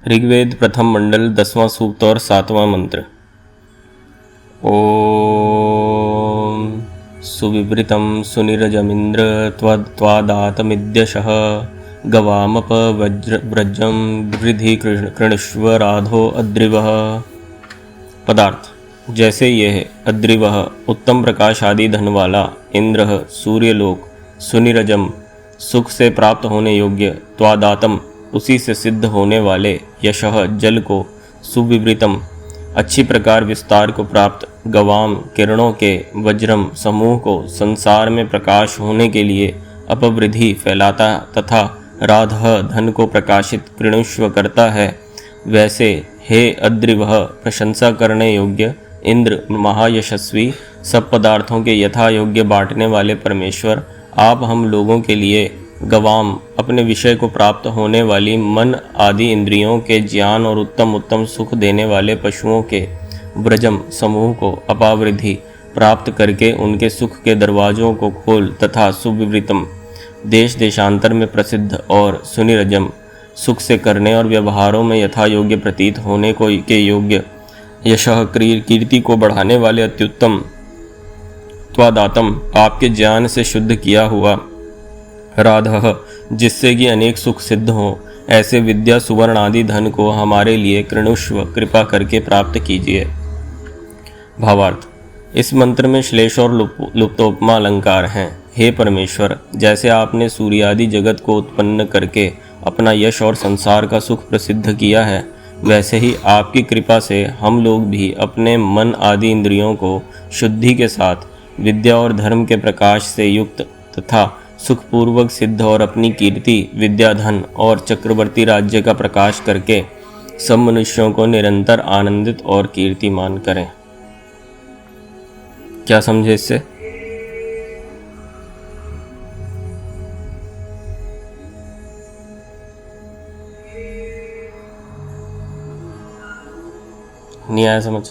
ऋग्वेद प्रथम मंडल 10वां सूक्त और 7वां मंत्र। ओम सुविवृतं सुनिरजमिंद्र त्वादातमिद्यशः गवामप व्रजं वृद्धि कृणुष्व राधो अद्रिवः। पदार्थ: जैसे यह अद्रिवः उत्तम प्रकाश आदि धन वाला इंद्र सूर्यलोक सुनिरजम सुख से प्राप्त होने योग्य, त्वादातम उसी से सिद्ध होने वाले, यशः जल को, सुविवृतम अच्छी प्रकार विस्तार को प्राप्त, गवाम किरणों के, वज्रम समूह को संसार में प्रकाश होने के लिए अपवृद्धि फैलाता तथा राधः धन को प्रकाशित कृणुष्व करता है, वैसे हे अद्रिवः प्रशंसा करने योग्य इंद्र महायशस्वी सब पदार्थों के यथा योग्य बांटने वाले परमेश्वर, आप हम लोगों के लिए गवाम अपने विषय को प्राप्त होने वाली मन आदि इंद्रियों के ज्ञान और उत्तम उत्तम सुख देने वाले पशुओं के व्रजम समूह को अपावृद्धि प्राप्त करके उनके सुख के दरवाजों को खोल तथा सुविवृतम देश देशांतर में प्रसिद्ध और सुनिरजम सुख से करने और व्यवहारों में यथा योग्य प्रतीत होने को के योग्य, यशः कीर्ति को बढ़ाने वाले अत्युत्तम, त्वादातम आपके ज्ञान से शुद्ध किया हुआ, राधः जिससे कि अनेक सुख सिद्ध हों, ऐसे विद्या सुवर्ण आदि धन को हमारे लिए कृणुष्व कृपा करके प्राप्त कीजिए। भावार्थ: इस मंत्र में श्लेष और लुप्तोपमा अलंकार हैं। हे परमेश्वर, जैसे आपने सूर्य आदि जगत को उत्पन्न करके अपना यश और संसार का सुख प्रसिद्ध किया है, वैसे ही आपकी कृपा से हम लोग भी अपने मन आदि इंद्रियों को शुद्धि के साथ विद्या और धर्म के प्रकाश से युक्त तथा सुखपूर्वक सिद्ध और अपनी कीर्ति, विद्या, धन और चक्रवर्ती राज्य का प्रकाश करके सब मनुष्यों को निरंतर आनंदित और कीर्तिमान करें। क्या समझे इससे? नहीं आया समझ?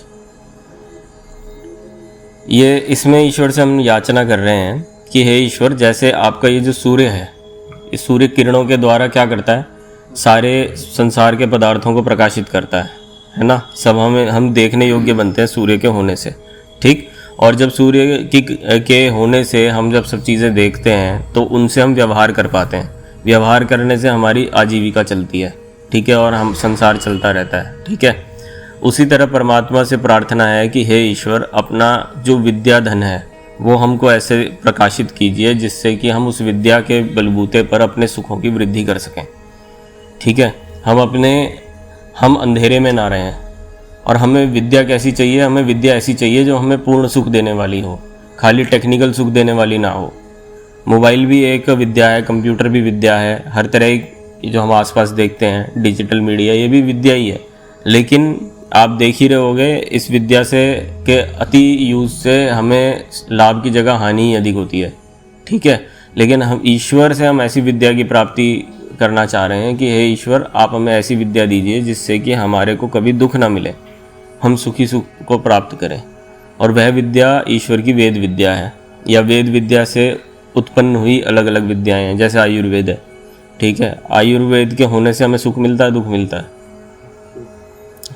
ये इसमें ईश्वर से हम याचना कर रहे हैं कि हे ईश्वर, जैसे आपका ये जो सूर्य है, इस सूर्य किरणों के द्वारा क्या करता है, सारे संसार के पदार्थों को प्रकाशित करता है ना। सब हम देखने योग्य बनते हैं सूर्य के होने से, ठीक। और जब सूर्य के होने से हम जब सब चीज़ें देखते हैं तो उनसे हम व्यवहार कर पाते हैं। व्यवहार करने से हमारी आजीविका चलती है, ठीक है, और हम संसार चलता रहता है, ठीक है। उसी तरह परमात्मा से प्रार्थना है कि हे ईश्वर, अपना जो विद्या धन है वो हमको ऐसे प्रकाशित कीजिए जिससे कि हम उस विद्या के बलबूते पर अपने सुखों की वृद्धि कर सकें, ठीक है। हम अंधेरे में ना रहें। और हमें विद्या कैसी चाहिए? हमें विद्या ऐसी चाहिए जो हमें पूर्ण सुख देने वाली हो, खाली टेक्निकल सुख देने वाली ना हो। मोबाइल भी एक विद्या है, कंप्यूटर भी विद्या है, हर तरह की जो हम आसपास देखते हैं डिजिटल मीडिया, ये भी विद्या ही है। लेकिन आप देख ही रहे होगे, इस विद्या से के अति यूज से हमें लाभ की जगह हानि ही अधिक होती है, ठीक है। लेकिन हम ईश्वर से हम ऐसी विद्या की प्राप्ति करना चाह रहे हैं कि हे ईश्वर, आप हमें ऐसी विद्या दीजिए जिससे कि हमारे को कभी दुख ना मिले, हम सुखी सुख को प्राप्त करें। और वह विद्या ईश्वर की वेद विद्या है, या वेद विद्या से उत्पन्न हुई अलग अलग विद्याएँ हैं, जैसे आयुर्वेद है, ठीक है। आयुर्वेद के होने से हमें सुख मिलता है, दुख मिलता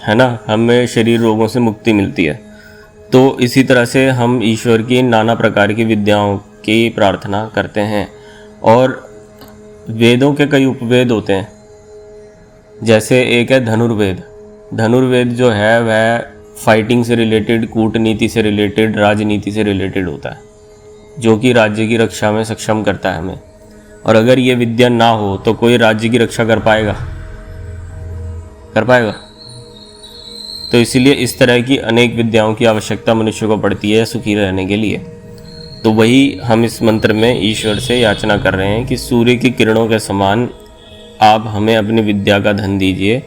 है ना, हमें शरीर रोगों से मुक्ति मिलती है। तो इसी तरह से हम ईश्वर की नाना प्रकार की विद्याओं की प्रार्थना करते हैं। और वेदों के कई उपवेद होते हैं, जैसे एक है धनुर्वेद। धनुर्वेद जो है वह फाइटिंग से रिलेटेड, कूटनीति से रिलेटेड, राजनीति से रिलेटेड होता है, जो कि राज्य की रक्षा में सक्षम करता है हमें। और अगर ये विद्या ना हो तो कोई राज्य की रक्षा कर पाएगा? तो इसीलिए इस तरह की अनेक विद्याओं की आवश्यकता मनुष्य को पड़ती है सुखी रहने के लिए। तो वही हम इस मंत्र में ईश्वर से याचना कर रहे हैं कि सूर्य की किरणों के समान आप हमें अपनी विद्या का धन दीजिए,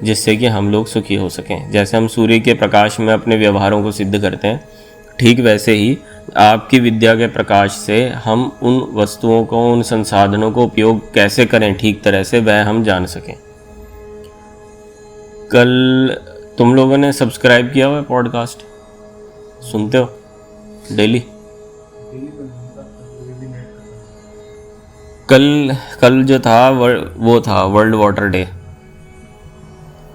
जिससे कि हम लोग सुखी हो सकें। जैसे हम सूर्य के प्रकाश में अपने व्यवहारों को सिद्ध करते हैं, ठीक वैसे ही आपकी विद्या के प्रकाश से हम उन वस्तुओं को, उन संसाधनों को उपयोग कैसे करें ठीक तरह से, वह हम जान सकें। कल तुम लोगों ने सब्सक्राइब किया हुआ है पॉडकास्ट? सुनते हो डेली? कल जो था वो था वर्ल्ड वाटर डे,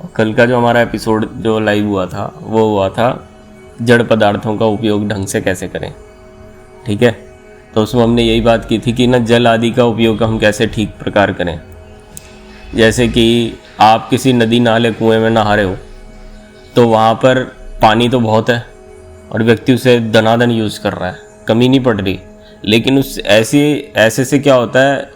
कल का जो हमारा एपिसोड जो लाइव हुआ था वो हुआ था जड़ पदार्थों का उपयोग ढंग से कैसे करें। ठीक है, तो उसमें हमने यही बात की थी कि ना जल आदि का उपयोग हम कैसे ठीक प्रकार करें। जैसे कि आप किसी नदी नाले कुएं में नहा रहे हो तो वहाँ पर पानी तो बहुत है और व्यक्ति उसे दनादन यूज़ कर रहा है, कमी नहीं पड़ रही, लेकिन उस ऐसे से क्या होता है,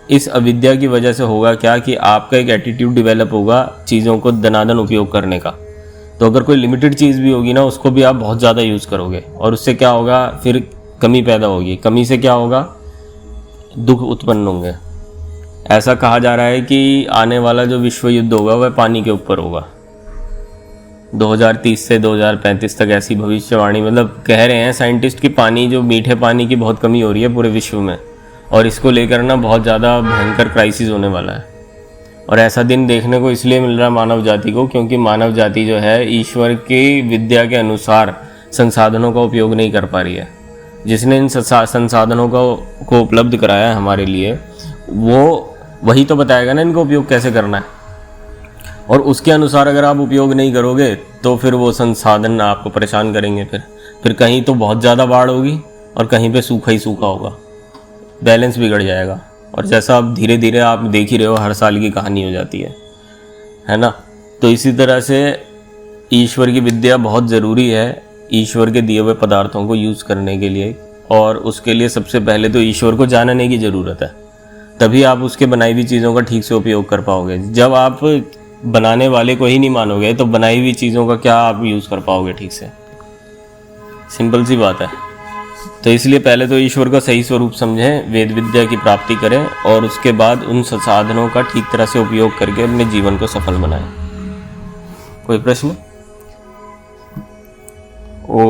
इस अविद्या की वजह से होगा क्या कि आपका एक एटीट्यूड डेवलप होगा चीज़ों को दनादन उपयोग करने का। तो अगर कोई लिमिटेड चीज़ भी होगी ना उसको भी आप बहुत ज़्यादा यूज़ करोगे और उससे क्या होगा, फिर कमी पैदा होगी। कमी से क्या होगा, दुख उत्पन्न होंगे। ऐसा कहा जा रहा है कि आने वाला जो विश्व युद्ध होगा वह पानी के ऊपर होगा 2030 से 2035 तक, ऐसी भविष्यवाणी मतलब कह रहे हैं साइंटिस्ट कि पानी जो मीठे पानी की बहुत कमी हो रही है पूरे विश्व में और इसको लेकर ना बहुत ज़्यादा भयंकर क्राइसिस होने वाला है। और ऐसा दिन देखने को इसलिए मिल रहा है मानव जाति को क्योंकि मानव जाति जो है ईश्वर की विद्या के अनुसार संसाधनों का उपयोग नहीं कर पा रही है। जिसने इन संसाधनों को उपलब्ध कराया है हमारे लिए वो वही तो बताएगा ना इनको उपयोग कैसे करना है, और उसके अनुसार अगर आप उपयोग नहीं करोगे तो फिर वो संसाधन आपको परेशान करेंगे। फिर कहीं तो बहुत ज़्यादा बाढ़ होगी और कहीं पे सूखा ही सूखा होगा, बैलेंस बिगड़ जाएगा। और जैसा अब धीरे धीरे आप देख ही रहे हो हर साल की कहानी हो जाती है ना। तो इसी तरह से ईश्वर की विद्या बहुत ज़रूरी है ईश्वर के दिए हुए पदार्थों को यूज़ करने के लिए, और उसके लिए सबसे पहले तो ईश्वर को जानने की ज़रूरत है, तभी आप उसके बनाई हुई चीज़ों का ठीक से उपयोग कर पाओगे। जब आप बनाने वाले को ही नहीं मानोगे तो बनाई हुई चीज़ों का क्या आप यूज़ कर पाओगे ठीक से, सिंपल सी बात है। तो इसलिए पहले तो ईश्वर का सही स्वरूप समझें, वेद विद्या की प्राप्ति करें और उसके बाद उन संसाधनों का ठीक तरह से उपयोग करके अपने जीवन को सफल बनाएं। कोई प्रश्न? ओ